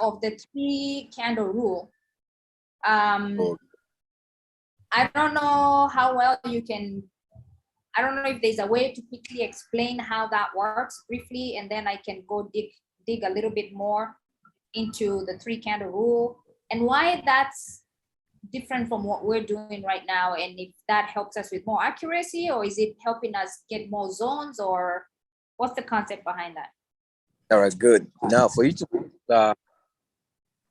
of the 3-candle rule. I don't know how well you can, I don't know if there's a way to quickly explain how that works briefly, and then I can go dig a little bit more into the 3-candle rule and why that's different from what we're doing right now, and if that helps us with more accuracy, or is it helping us get more zones, or what's the concept behind that? All right, good. Now for you to the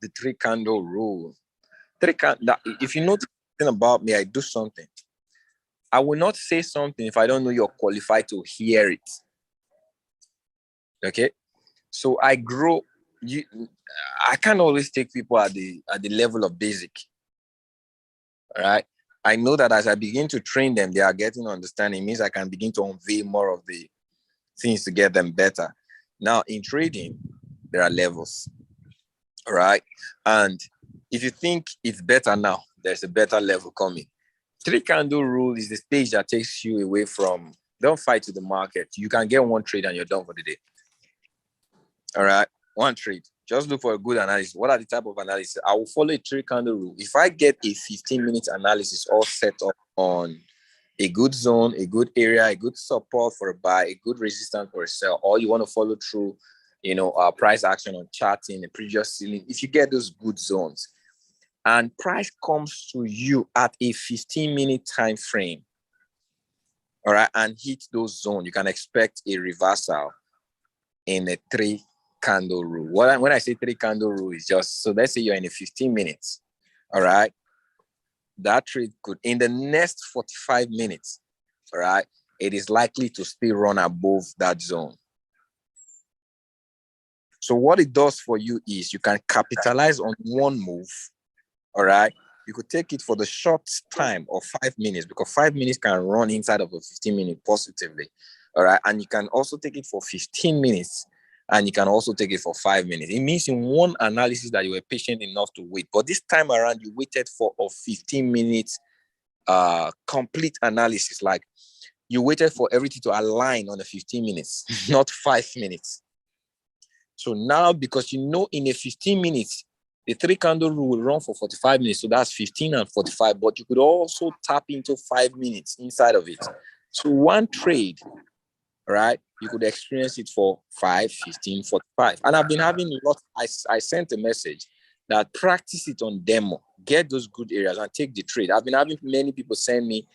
3-candle rule, if you know something about me, I do something. I will not say something if I don't know you're qualified to hear it. Okay, so I can't always take people at the level of basic. All right, I know that as I begin to train them, they are getting understanding. It means I can begin to unveil more of the things to get them better. Now in trading, there are levels. All right, and if you think it's better now, there's a better level coming. 3-candle rule is the stage that takes you away from, don't fight to the market. You can get one trade and you're done for the day. All right, one trade. Just look for a good analysis. What are the type of analysis? I will follow a 3-candle rule. If I get a 15-minute analysis all set up on a good zone, a good area, a good support for a buy, a good resistance for a sell, or you want to follow through, price action on charting, the previous ceiling, if you get those good zones, and price comes to you at a 15-minute time frame, all right, and hit those zones, you can expect a reversal in a 3-candle rule. When I say 3-candle rule, is just, so let's say you're in a 15 minutes, all right, that trade could, in the next 45 minutes, all right, it is likely to still run above that zone. So what it does for you is you can capitalize on one move, all right? You could take it for the short time of 5 minutes, because 5 minutes can run inside of a 15-minute positively, all right? And you can also take it for 15 minutes, and you can also take it for 5 minutes. It means in one analysis that you were patient enough to wait. But this time around, you waited for a 15 minutes complete analysis. Like you waited for everything to align on the 15 minutes, not 5 minutes. So now, because you know in a 15 minutes, the 3-candle rule will run for 45 minutes. So that's 15 and 45. But you could also tap into 5 minutes inside of it. So one trade, right, you could experience it for 5, 15, 45. And I've been having a lot. I sent a message that practice it on demo, get those good areas and take the trade. I've been having many people send me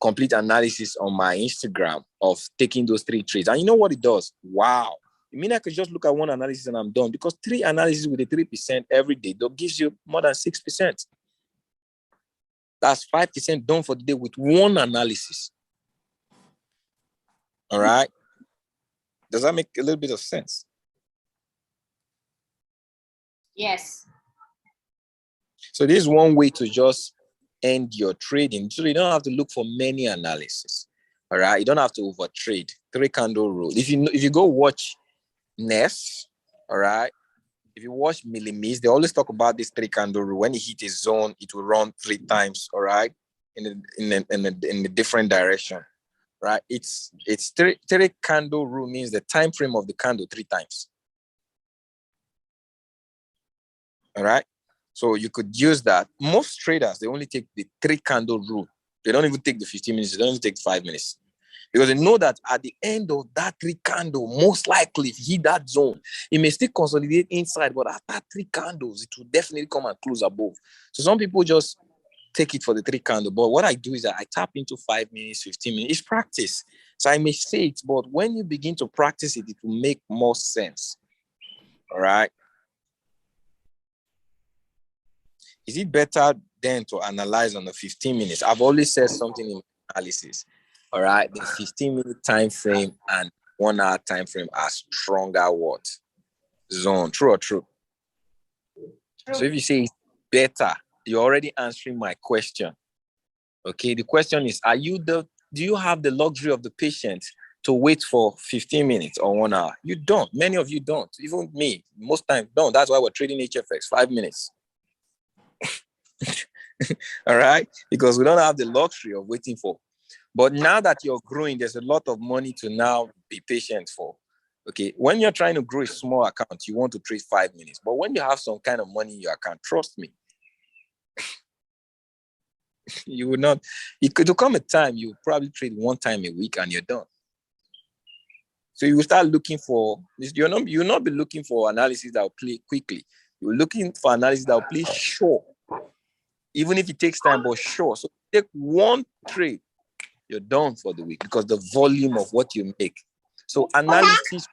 complete analysis on my Instagram of taking those 3 trades. And you know what it does? Wow. I mean, I could just look at one analysis and I'm done, because 3 analyses with a 3% every day, that gives you more than 6%. That's 5% done for the day with one analysis. All right. Does that make a little bit of sense? Yes. So this is one way to just end your trading. So you don't have to look for many analysis. All right. You don't have to over trade. 3-candle rule. If you go watch Ness, all right, if you watch Millimis, they always talk about this 3-candle rule. When you hit a zone, it will run 3 times, all right, in a different direction, right? It's 3-candle rule means the time frame of the candle 3 times, all right. So you could use that. Most traders, they only take the 3-candle rule. They don't even take the 15 minutes. They don't even take 5 minutes. Because they know that at the end of that 3-candle, most likely if you hit that zone, it may still consolidate inside, but after 3 candles, it will definitely come and close above. So some people just take it for the 3-candle. But what I do is that I tap into 5 minutes, 15 minutes. It's practice. So I may say it, but when you begin to practice it, it will make more sense. All right. Is it better then to analyze on the 15 minutes? I've always said something in analysis. All right, the 15-minute time frame and 1 hour time frame are stronger what? Zone. True or true? So if you say it's better, you're already answering my question. Okay, the question is, do you have the luxury of the patient to wait for 15 minutes or 1 hour? You don't. Many of you don't. Even me, most times don't. That's why we're trading HFX 5 minutes. All right, because we don't have the luxury of waiting for. But now that you're growing, there's a lot of money to now be patient for. Okay, when you're trying to grow a small account, you want to trade 5 minutes. But when you have some kind of money in your account, trust me, you will not. It could come a time you probably trade 1 time a week and you're done. So you will start looking for. You'll not be looking for analysis that will play quickly. You're looking for analysis that will play sure, even if it takes time, but sure. So take 1 trade, you're done for the week because the volume of what you make. So analysis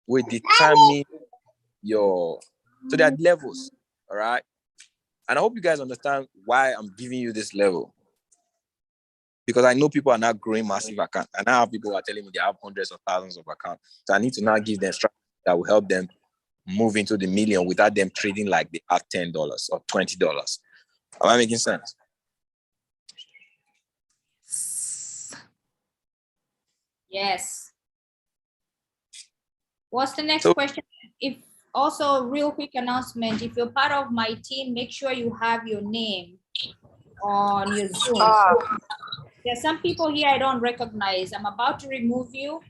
will determine your. So there are levels, all right. And I hope you guys understand why I'm giving you this level. Because I know people are not growing massive accounts. And I have people who are telling me they have hundreds of thousands of accounts. So I need to now give them strategy that will help them move into the million without them trading like they have $10 or $20. Am I making sense? Yes. What's the next question? If also real quick announcement, if you're part of my team, make sure you have your name on your Zoom. There's some people here I don't recognize. I'm about to remove you.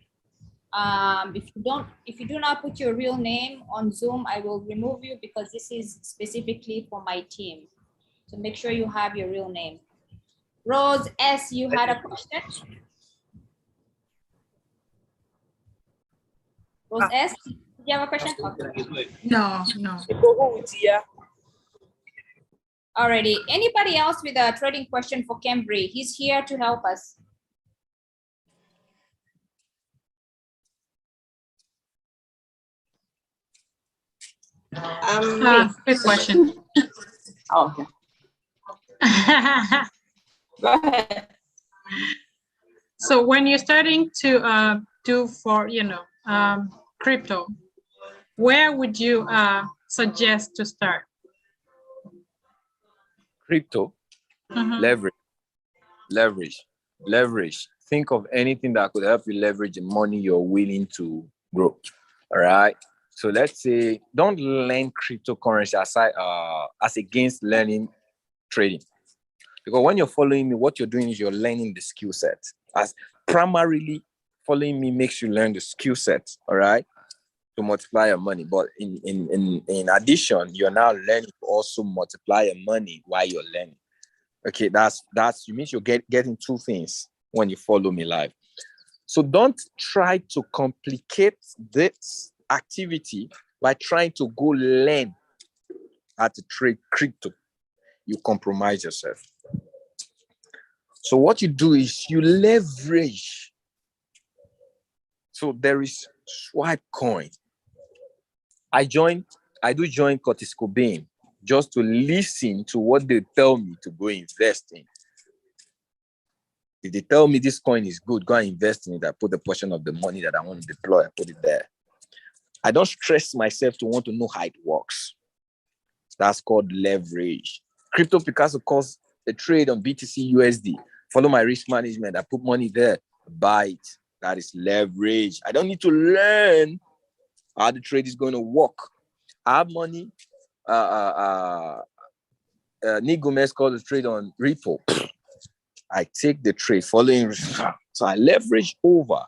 If you do not put your real name on Zoom, I will remove you because this is specifically for my team. So make sure you have your real name. Rose S, you had a question? Rose S, do you have a question? Okay. No. Alrighty. Anybody else with a trading question for Cambry? He's here to help us. Quick question. Oh, okay. Go ahead. So when you're starting to do for, crypto, where would you suggest to start? Crypto, leverage. Think of anything that could help you leverage the money you're willing to grow. All right. So let's say don't learn cryptocurrency as against learning trading. Because when you're following me, what you're doing is you're learning the skill set. As primarily following me makes you learn the skill set, all right, to multiply your money. But in addition, you're now learning to also multiply your money while you're learning. Okay, that's you mean you're getting 2 things when you follow me live. So don't try to complicate this activity by trying to go learn how to trade crypto. You compromise yourself. So what you do is you leverage. So there is Swipe Coin. I do join Curtis Cobain just to listen to what they tell me to go invest in. If they tell me this coin is good, go and invest in it. I put a portion of the money that I want to deploy, I put it there. I don't stress myself to want to know how it works. That's called leverage. Crypto Picasso calls a trade on BTC USD. Follow my risk management. I put money there, buy it. That is leverage. I don't need to learn how the trade is going to work. I have money. Nick Gomez called the trade on repo. I take the trade following. So I leverage over. All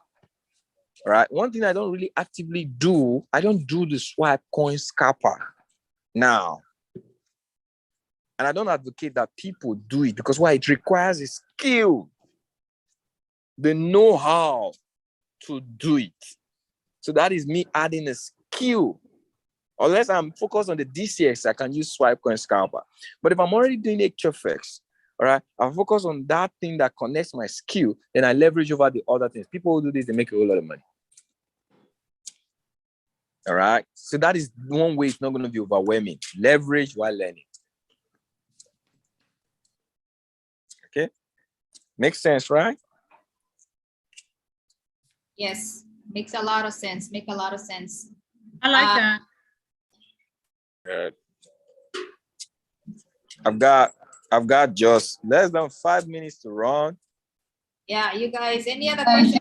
right. One thing I don't really actively do, I don't do the Swipe Coin scalper now. And I don't advocate that people do it because why? It requires a skill. The know-how to do it. So that is me adding a skill. Unless I'm focused on the DCX, I can use Swipe Coin Scalper. But if I'm already doing HFX, all right, I focus on that thing that connects my skill, then I leverage over the other things. People who do this, they make a whole lot of money. All right. So that is one way it's not going to be overwhelming. Leverage while learning. Okay. Makes sense, right? Yes, makes a lot of sense. Make a lot of sense. I like that. Good. I've got just less than 5 minutes to run. Yeah, you guys, any other questions?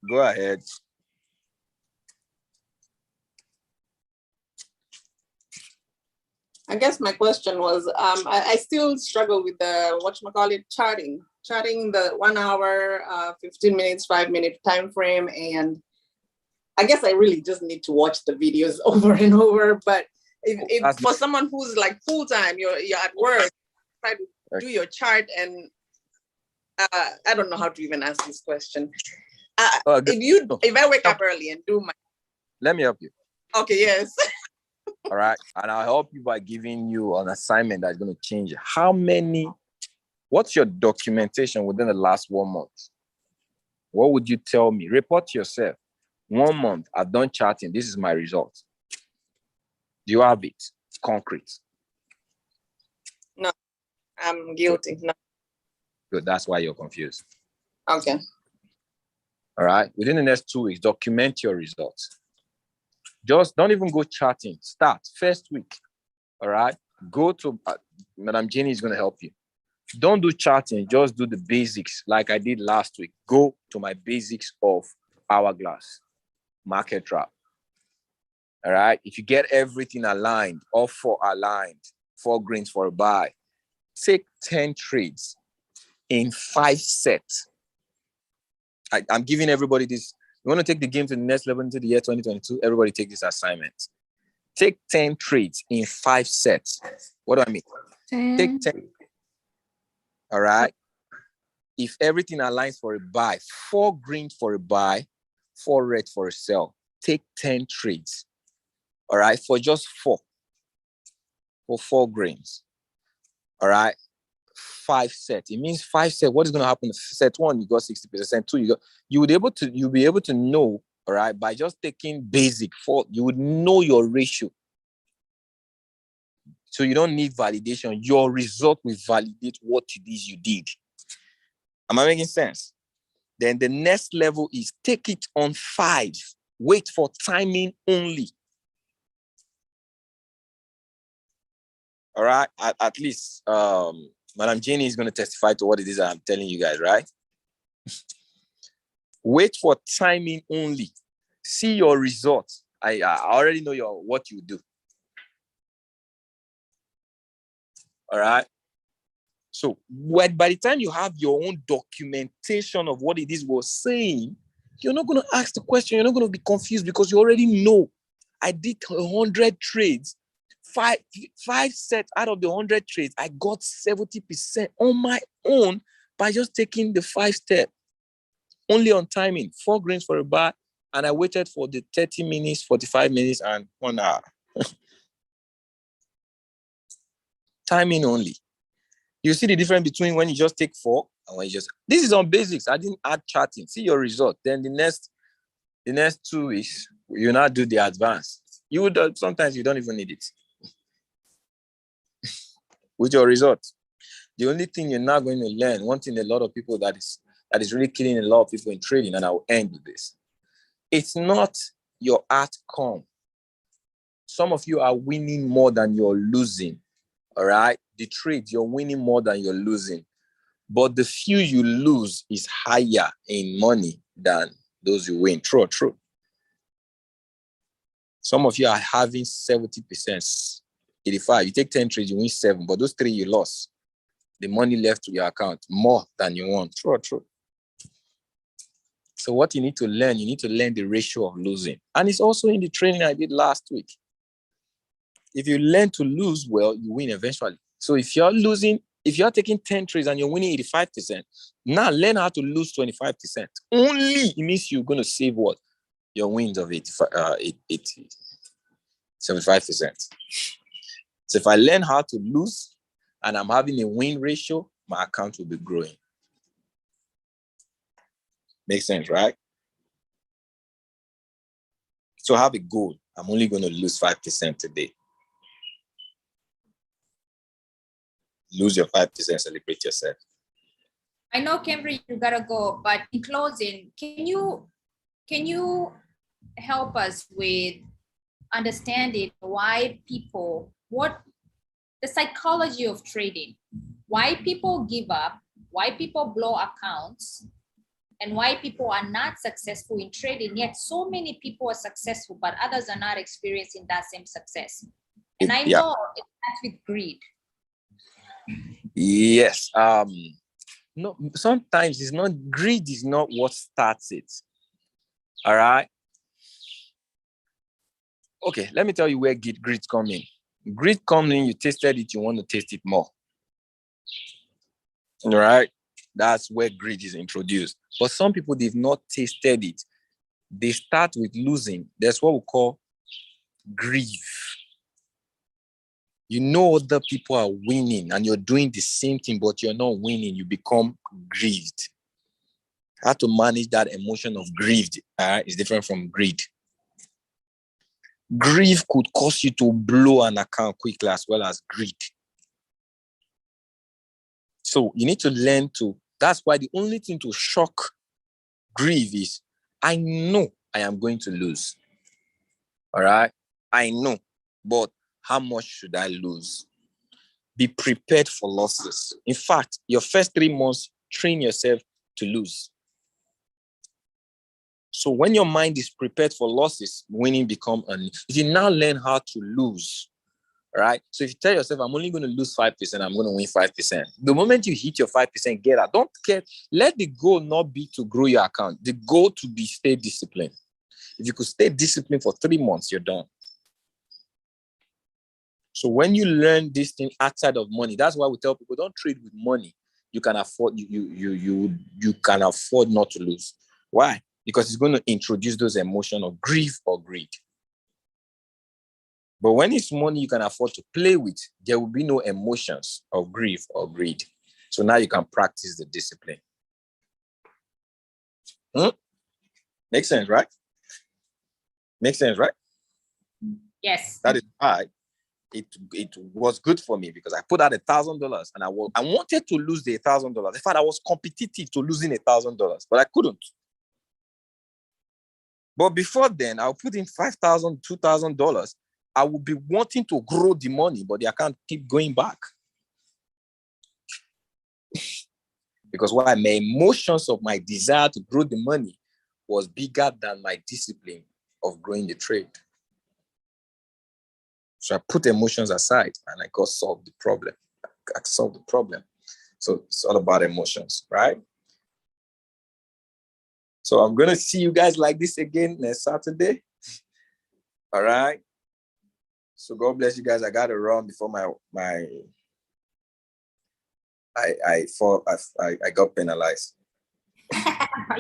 Go ahead. I guess my question was, I still struggle with the, whatchamacallit, charting the 1 hour, 15 minutes, 5-minute time frame. And I guess I really just need to watch the videos over and over. But if for someone who's like full-time, you're at work, try to do your chart, and I don't know how to even ask this question. If I wake up early and do my... Let me help you. Okay, yes. All right. And I'll help you by giving you an assignment that's going to change it. What's your documentation within the last 1 month? What would you tell me? Report to yourself. 1 month, I've done charting. This is my result. Do you have it? It's concrete. No, I'm guilty. No. Good. That's why you're confused. Okay. All right. Within the next 2 weeks, document your results. Just don't even go charting. Start first week. All right. Go to Madam Janey is going to help you. Don't do charting. Just do the basics like I did last week. Go to my basics of hourglass, market trap. All right. If you get everything aligned, all 4 aligned, 4 greens for a buy, take 10 trades in 5 sets. I'm giving everybody this. You want to take the game to the next level into the year 2022? Everybody take this assignment. Take 10 trades in 5 sets. What do I mean? 10. Take 10. All right. If everything aligns for a buy, 4 green for a buy, 4 red for a sell, take 10 trades. All right. For just 4. For 4 greens. All right. 5 sets. It means 5 sets. What is going to happen? Set 1, you got 60%. 2, you'll be able to know, all right, by just taking basic 4, you would know your ratio. So you don't need validation. Your result will validate what it is you did. Am I making sense? Then the next level is take it on 5. Wait for timing only. All right. At least Madam Janey is going to testify to what it is I'm telling you guys, right? Wait for timing only. See your results. I already know what you do. All right. So by the time you have your own documentation of what it is we're saying, you're not going to ask the question. You're not going to be confused because you already know. I did 100 trades. 5 sets out of the 100 trades, I got 70% on my own by just taking the 5 steps. Only on timing, 4 greens for a buy, and I waited for the 30 minutes, 45 minutes, and 1 hour. Timing only. You see the difference between when you just take 4 and when you just... This is on basics. I didn't add charting. See your result. Then the next 2 weeks, you now do the advanced. You would sometimes you don't even need it. With your results. The only thing you're not going to learn, one thing a lot of people that is really killing a lot of people in trading, and I will end with this. It's not your outcome. Some of you are winning more than you're losing. All right? The trades, you're winning more than you're losing. But the few you lose is higher in money than those you win. True or true? Some of you are having 70%. 85, you take 10 trades, you win 7, but those 3 you lost. The money left to your account more than you won. True or true? So what you need to learn the ratio of losing. And it's also in the training I did last week. If you learn to lose well, you win eventually. So if you're taking 10 trades and you're winning 85%, now learn how to lose 25%. Only it means you're going to save what? Your wins of 75%. So if I learn how to lose and I'm having a win ratio, my account will be growing. Makes sense, right? So I have a goal. I'm only going to lose 5% today. Lose your 5%, celebrate yourself. I know, Cambry, you gotta go, but in closing, can you help us with understanding why people, what the psychology of trading, why people give up, why people blow accounts, and why people are not successful in trading, yet so many people are successful, but others are not experiencing that same success. And I know with greed. Yes. No, sometimes it's not, greed is not what starts it. All right. Okay, let me tell you where greed comes in. Greed comes in, you tasted it, you want to taste it more. All right. That's where greed is introduced. But some people, they've not tasted it. They start with losing. That's what we call grief. You know other people are winning and you're doing the same thing, but you're not winning. You become grieved. How to manage that emotion of grieved is different from greed. Grief could cause you to blow an account quickly as well as greed. So you need to learn to, that's why the only thing to shock grief is, I know I am going to lose. All right? I know, but how much should I lose? Be prepared for losses. In fact, your first 3 months, train yourself to lose. So when your mind is prepared for losses, winning become if you now learn how to lose, right? So if you tell yourself, I'm only going to lose 5%, I'm going to win 5%. The moment you hit your 5%, get out. Don't get, let the goal not be to grow your account. The goal to be stay disciplined. If you could stay disciplined for 3 months, you're done. So when you learn this thing outside of money, that's why we tell people, don't trade with money. You can afford, you can afford not to lose. Why? Because it's going to introduce those emotions of grief or greed. But when it's money you can afford to play with, there will be no emotions of grief or greed. So now you can practice the discipline. Makes sense, right? Makes sense, right? Yes. That is why it was good for me, because I put out $1,000 and I wanted to lose the $1,000. In fact, I was competitive to losing $1,000, but I couldn't. But before then, I'll put in $5,000, $2,000. I would be wanting to grow the money, but I can't keep going back. Because why? My emotions of my desire to grow the money was bigger than my discipline of growing the trade. So I put emotions aside and I got solved the problem. I solved the problem. So it's all about emotions, right? So I'm going to see you guys like this again next Saturday. All right. So God bless you guys. I got to run before I got penalized.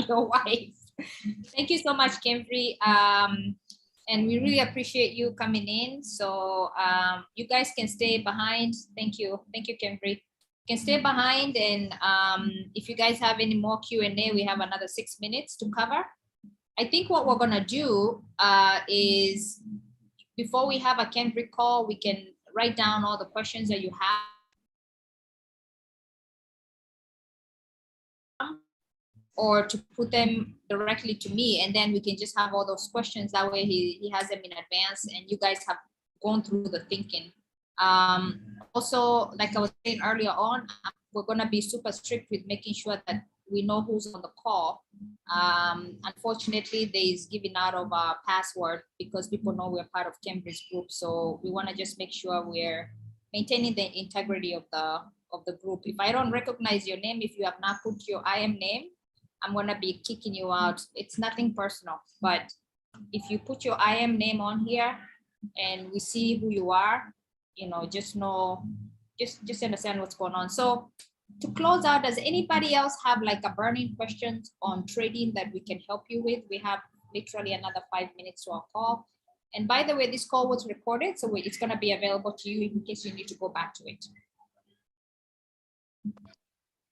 Your wife. Thank you so much, Kemfrey. And we really appreciate you coming in. So you guys can stay behind. Thank you, Kemfrey. You can stay behind, and if you guys have any more Q&A, we have another 6 minutes to cover. I think what we're gonna do is, before we have a Kemfrey call, we can write down all the questions that you have, or to put them directly to me, and then we can just have all those questions. That way he has them in advance and you guys have gone through the thinking. Also, like I was saying earlier on, we're gonna be super strict with making sure that we know who's on the call. Unfortunately, there is giving out of a password because people know we're part of Cambridge group. So we wanna just make sure we're maintaining the integrity of the group. If I don't recognize your name, if you have not put your IM name, I'm gonna be kicking you out. It's nothing personal, but if you put your IM name on here and we see who you are, you know, just understand what's going on. So to close out, does anybody else have like a burning questions on trading that we can help you with? We have literally another 5 minutes to our call. And by the way, this call was recorded, so it's gonna be available to you in case you need to go back to it.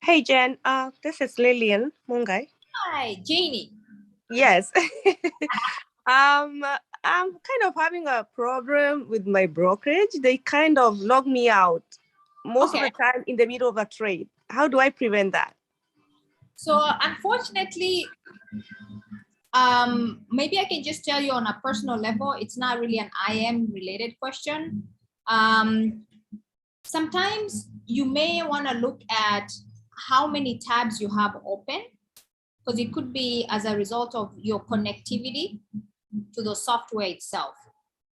Hey, Jen, this is Lillian Mungai. Hi, Janey. Yes. I'm kind of having a problem with my brokerage. They kind of log me out most of the time in the middle of a trade. How do I prevent that? So unfortunately, maybe I can just tell you on a personal level, it's not really an IM related question. Sometimes you may want to look at how many tabs you have open, because it could be as a result of your connectivity to the software itself.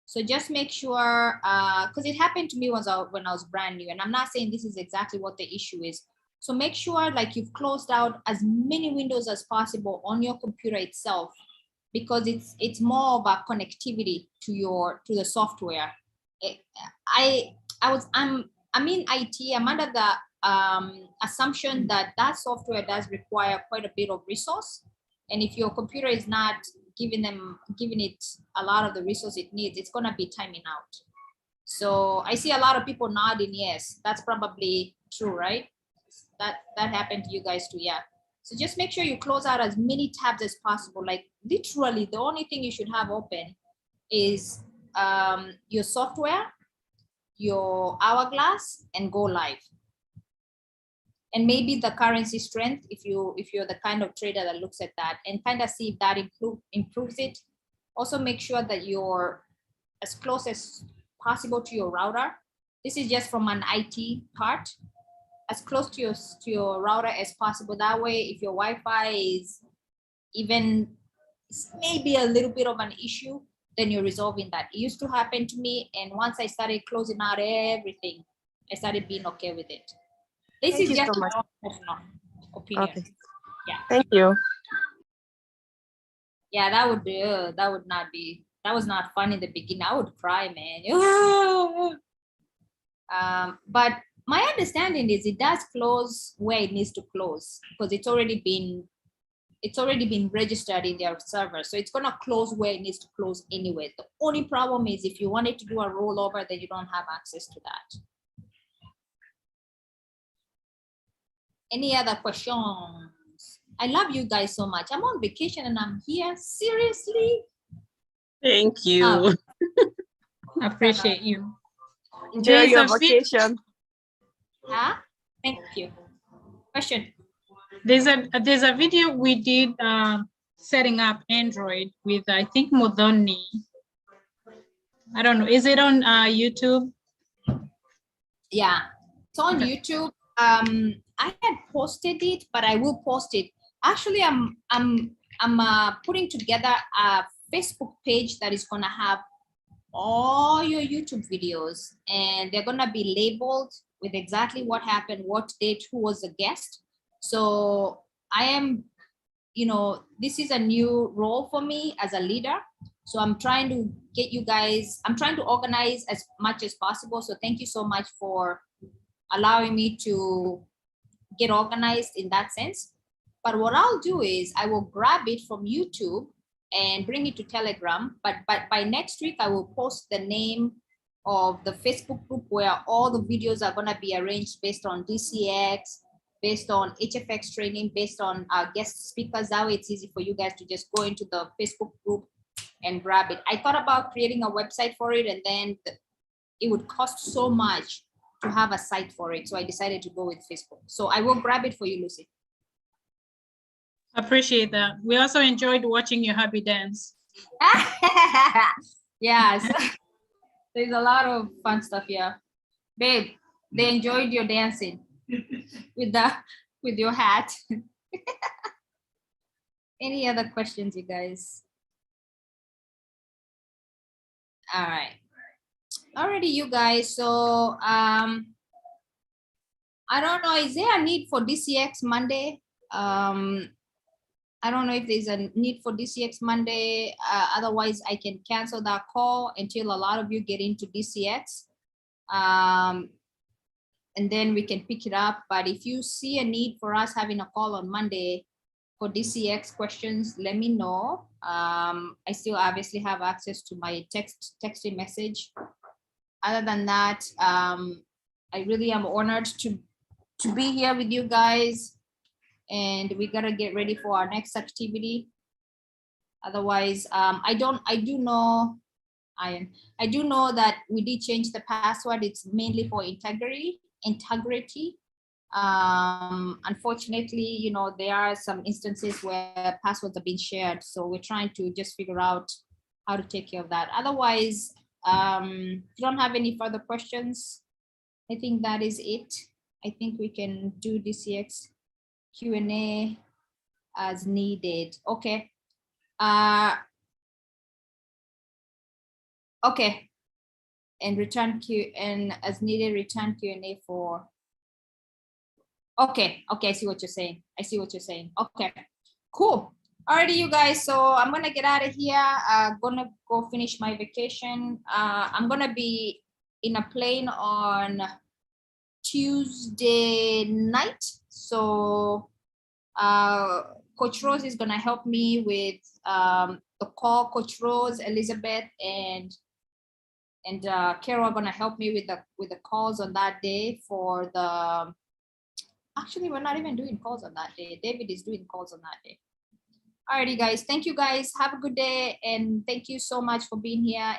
So just make sure, because it happened to me when I was brand new, and I'm not saying this is exactly what the issue is. So make sure like you've closed out as many windows as possible on your computer itself, because it's more of a connectivity to the software. I'm in IT. I'm under the assumption that software does require quite a bit of resource, and if your computer is not giving it a lot of the resource it needs, it's gonna be timing out. So I see a lot of people nodding yes. That's probably true, right? That happened to you guys too, yeah. So just make sure you close out as many tabs as possible. Like literally the only thing you should have open is your software, your hourglass, and go live. And maybe the currency strength, if you're the kind of trader that looks at that and kind of see if that improves it. Also make sure that you're as close as possible to your router. This is just from an IT part. As close to your router as possible. That way, if your Wi-Fi is even maybe a little bit of an issue, then you're resolving that. It used to happen to me, and once I started closing out everything, I started being okay with it. This is just my own personal opinion. Okay. Yeah. Thank you. Yeah, that was not fun in the beginning. I would cry, man. But my understanding is it does close where it needs to close, because it's already been registered in their server. So it's gonna close where it needs to close anyway. The only problem is if you wanted to do a rollover, then you don't have access to that. Any other questions? I love you guys so much. I'm on vacation and I'm here. Seriously? Thank you. Appreciate you. Enjoy your vacation. Huh? Thank you. Question. There's a video we did setting up Android with, I think, Modoni. I don't know. Is it on YouTube? Yeah, it's on YouTube. I had posted it, but I will post it. Actually, I'm putting together a Facebook page that is gonna have all your YouTube videos, and they're gonna be labeled with exactly what happened, what date, who was the guest. So I am, this is a new role for me as a leader. So I'm trying to get you guys, I'm trying to organize as much as possible. So thank you so much for allowing me to get organized in that sense. But what I'll do is I will grab it from YouTube and bring it to Telegram. But by next week, I will post the name of the Facebook group where all the videos are gonna be arranged based on DCX, based on HFX training, based on our guest speakers. That way it's easy for you guys to just go into the Facebook group and grab it. I thought about creating a website for it, and then it would cost so much to have a site for it. So I decided to go with Facebook. So I will grab it for you, Lucy. Appreciate that. We also enjoyed watching your hubby dance. Yes, there's a lot of fun stuff here. Babe, they enjoyed your dancing with your hat. Any other questions, you guys? All right. Alrighty, you guys. So I don't know, is there a need for DCX Monday? I don't know if there's a need for DCX Monday. Otherwise, I can cancel that call until a lot of you get into DCX. And then we can pick it up. But if you see a need for us having a call on Monday for DCX questions, let me know. I still obviously have access to my texting message. Other than that, I really am honored to be here with you guys, and we gotta get ready for our next activity. Otherwise, I do know that we did change the password. It's mainly for integrity. Unfortunately, there are some instances where passwords are being shared, so we're trying to just figure out how to take care of that. Otherwise, if you don't have any further questions, I think that is it. I think we can do DCX Q&A as needed. Okay. Okay. And return Q and as needed, return Q&A for. Okay, I see what you're saying. Okay, cool. Alrighty, you guys. So I'm gonna get out of here. Gonna go finish my vacation. I'm gonna be in a plane on Tuesday night. So Coach Rose is gonna help me with the call. Coach Rose, Elizabeth, and Carol are gonna help me with the calls on that day for the. Actually, we're not even doing calls on that day. David is doing calls on that day. Alrighty, guys. Thank you, guys. Have a good day, and thank you so much for being here.